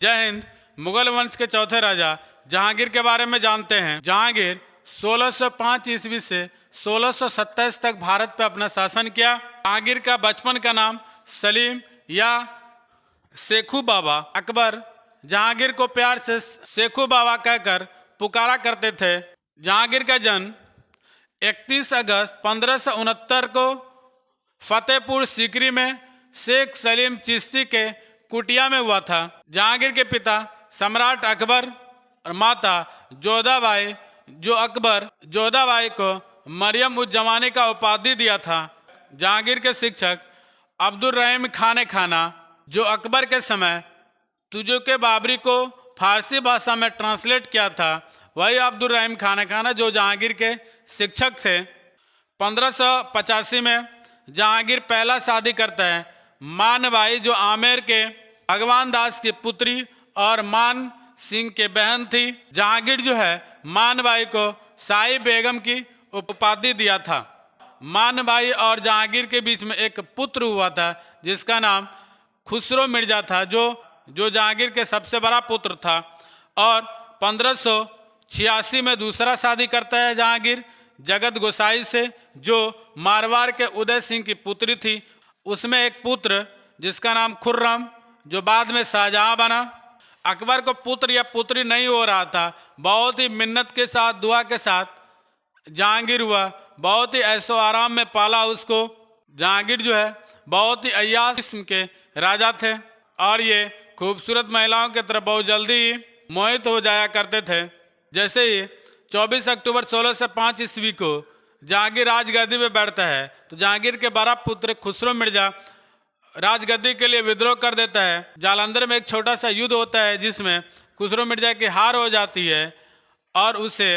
जय हिंद। मुगल वंश के चौथे राजा जहांगीर के बारे में जानते हैं। जहांगीर 1605 ईस्वी से 1627 तक भारत पर अपना शासन किया। जहांगीर का बचपन का नाम सलीम या शेखू बाबा। अकबर जहांगीर को प्यार से शेखू बाबा कहकर पुकारा करते थे। जहांगीर का जन्म 31 अगस्त 1569 को फतेहपुर सीकरी में शेख सलीम चिश्ती के कुटिया में हुआ था। जहांगीर के पिता सम्राट अकबर और माता जोधाबाई, जो अकबर जोधाबाई को मरियम उज जमानी का उपाधि दिया था। जहांगीर के शिक्षक अब्दुल रहीम खान खाना, जो अकबर के समय तुजुक बाबरी को फारसी भाषा में ट्रांसलेट किया था, वही अब्दुल रहीम खान खाना जो जहांगीर के शिक्षक थे। 1585 में जहांगीर पहला शादी करता है। मानबाई जो आमेर के भगवान दास की पुत्री और मान सिंह के बहन थी। जहांगीर जो है मानबाई को शाही बेगम की उपाधि दिया था। मानबाई और जहांगीर के बीच में एक पुत्र हुआ था जिसका नाम खुसरो मिर्जा था, जो जहांगीर के सबसे बड़ा पुत्र था। और 1586 में दूसरा शादी करता है जहांगीर जगत गोसाई से, जो मारवाड़ के उदय सिंह की पुत्री थी। उसमें एक पुत्र जिसका नाम खुर्रम, जो बाद में शाहजहां बना। अकबर को पुत्र या पुत्री नहीं हो रहा था। बहुत ही मिन्नत के साथ, दुआ के साथ जहांगीर हुआ। बहुत ही ऐशो आराम में पाला उसको। जहांगीर जो है बहुत ही अय्याश किस्म के राजा थे और ये खूबसूरत महिलाओं की तरफ बहुत जल्दी ही मोहित हो जाया करते थे। जैसे ही 24 अक्टूबर 1605 ईस्वी को जहांगीर राजगद्दी पे बैठता है तो जहांगीर के बड़ा पुत्र खुसरो मिर्जा राजगद्दी के लिए विद्रोह कर देता है। जालंधर में एक छोटा सा युद्ध होता है जिसमें खुसरो मिर्जा की हार हो जाती है और उसे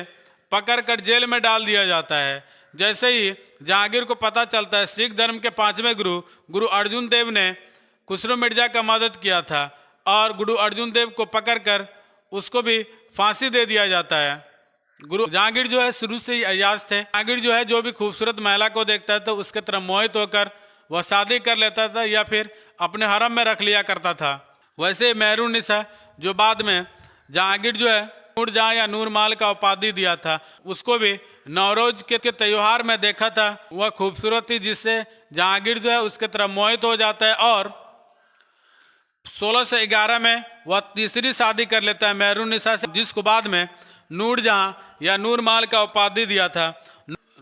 पकड़कर जेल में डाल दिया जाता है। जैसे ही जहांगीर को पता चलता है, सिख धर्म के 5वें गुरु अर्जुन देव ने खुसरो मिर्जा का मदद किया था और गुरु अर्जुन देव को पकड़कर उसको भी फांसी दे दिया जाता है। जहांगीर जो है शुरू से ही अय्याश थे। जहांगीर जो है जो भी खूबसूरत महिला को देखता है तो उसके तरफ मोहित होकर वह शादी कर लेता था या फिर अपने हरम में रख लिया करता था। वैसे मेहरुन्निसा, जो बाद में जहांगीर जो है नूरजहां या नूरमाल का उपाधि दिया था, उसको भी नवरोज के त्योहार में देखा था। वह खूबसूरत थी जिससे जहांगीर जो है उसके तरफ मोहित हो जाता है और 1611 में वह तीसरी शादी कर लेता है मेहरुन्निसा से, जिसको बाद में नूरजहां या नूरमाल का उपाधि दिया था।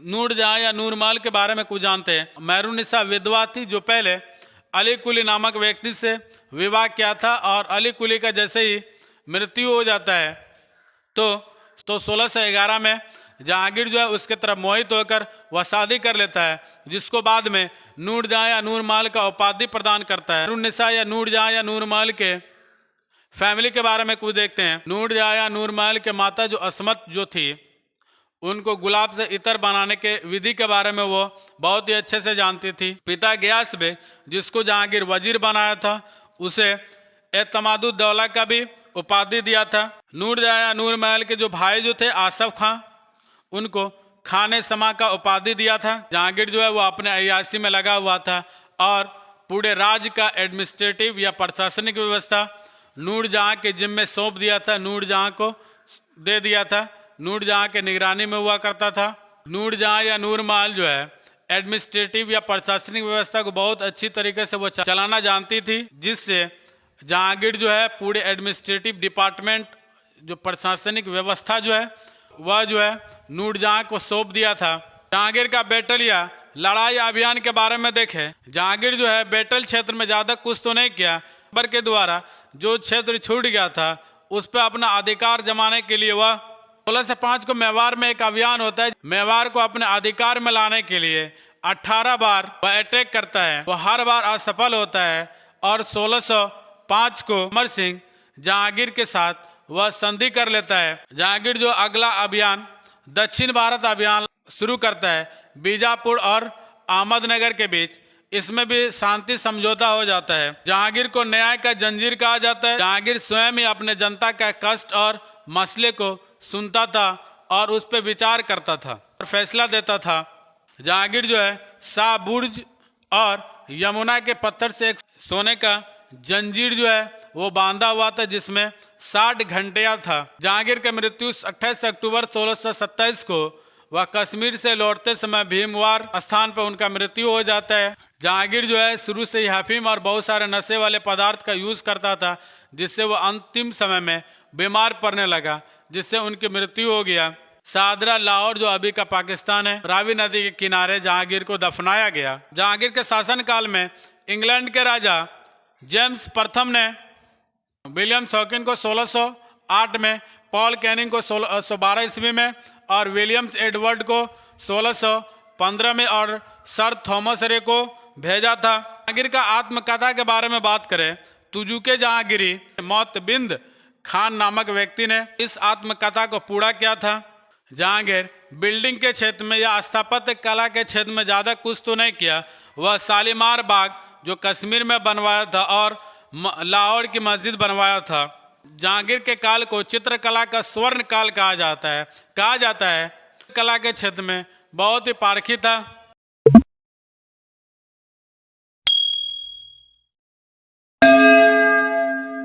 नूरजहां या नूरमाल के बारे में कुछ जानते हैं। मेहरुन्निसा विधवा थी जो पहले अली कुली नामक व्यक्ति से विवाह किया था और अली कुली का जैसे ही मृत्यु हो जाता है तो 1611 में जहांगीर जो है उसके तरफ मोहित होकर वह शादी कर लेता है, जिसको बाद में नूरजहां या नूरमाल का उपाधि प्रदान करता है। मेहरुन्निसा या नूरजहां या नूरमाल के फैमिली के बारे में कुछ देखते हैं। नूरजहां या नूरमाल के माता जो असमत जो थी, उनको गुलाब से इतर बनाने के विधि के बारे में वो बहुत ही अच्छे से जानती थी। पिता गयास बे, जिसको जहांगीर वजीर बनाया था, उसे एतमादुद्दौला का भी उपाधि दिया था। नूरजहां या नूरमहल के जो भाई जो थे आसफ खां, उनको खाने समा का उपाधि दिया था। जहांगीर जो है वो अपने अय्याशी में लगा हुआ था और पूरे राज्य का एडमिनिस्ट्रेटिव या प्रशासनिक व्यवस्था नूरजहां के जिम्मे सौंप दिया था, नूरजहां को दे दिया था। नूरजहां के निगरानी में हुआ करता था। नूरजहां या नूरमहल जो है एडमिनिस्ट्रेटिव या प्रशासनिक व्यवस्था को बहुत अच्छी तरीके से वो चलाना जानती थी, जिससे जहांगीर जो है पूरे एडमिनिस्ट्रेटिव डिपार्टमेंट, जो प्रशासनिक व्यवस्था जो है वह जो है नूरजहां को सौंप दिया था। जहांगीर का बैटल या लड़ाई अभियान के बारे में देखें। जहांगीर जो है बैटल क्षेत्र में ज़्यादा कुछ तो नहीं किया। अकबर के द्वारा जो क्षेत्र छूट गया था उस पर अपना अधिकार जमाने के लिए वह 1605 को मेवाड़ में एक अभियान होता है। मेवाड़ को अपने अधिकार में लाने के लिए 18 बार वह अटैक करता है। वह हर बार असफल होता है और 1605 को अमर सिंह जहांगीर के साथ वह संधि कर लेता है। जहांगीर जो अगला अभियान दक्षिण भारत अभियान शुरू करता है बीजापुर और अहमदनगर के बीच। इसमें भी शांति समझौता हो जाता है। जहांगीर को न्याय का जंजीर कहा जाता है। जहांगीर स्वयं ही अपने जनता का कष्ट और मसले को सुनता था और उस पर विचार करता था और फैसला देता था। जहांगीर जो है शाह बुर्ज और यमुना के पत्थर से एक सोने का जंजीर जो है वो बांधा हुआ था जिसमें 60 घंटियां था। जहांगीर की मृत्यु 28 अक्टूबर 1627 को वह कश्मीर से लौटते समय भीमवार स्थान पर उनका मृत्यु हो जाता है। जहांगीर जो है शुरू से ही अफीम और बहुत सारे नशे वाले पदार्थ का यूज करता था, जिससे वो अंतिम समय में बीमार पड़ने लगा, जिससे उनकी मृत्यु हो गया। सादरा लाहौर जो अभी का पाकिस्तान है, रावी नदी के किनारे जहांगीर को दफनाया गया। जहांगीर के शासनकाल में इंग्लैंड के राजा जेम्स प्रथम ने विलियम शॉकिन को 1608 में, पॉल कैनिंग को 1612 ईस्वी में और विलियम एडवर्ड को 1615 में और सर थॉमस रे को भेजा था। जहांगीर का आत्मकथा के बारे में बात करें, तुजुके जहांगीरी मोतबिंद खान नामक व्यक्ति ने इस आत्मकथा को पूरा किया था। जहांगीर बिल्डिंग के क्षेत्र में या स्थापत्य कला के क्षेत्र में ज़्यादा कुछ तो नहीं किया। वह शालीमार बाग जो कश्मीर में बनवाया था और लाहौर की मस्जिद बनवाया था। जहांगीर के काल को चित्रकला का स्वर्ण काल कहा जाता है। कला के क्षेत्र में बहुत ही पारखी था।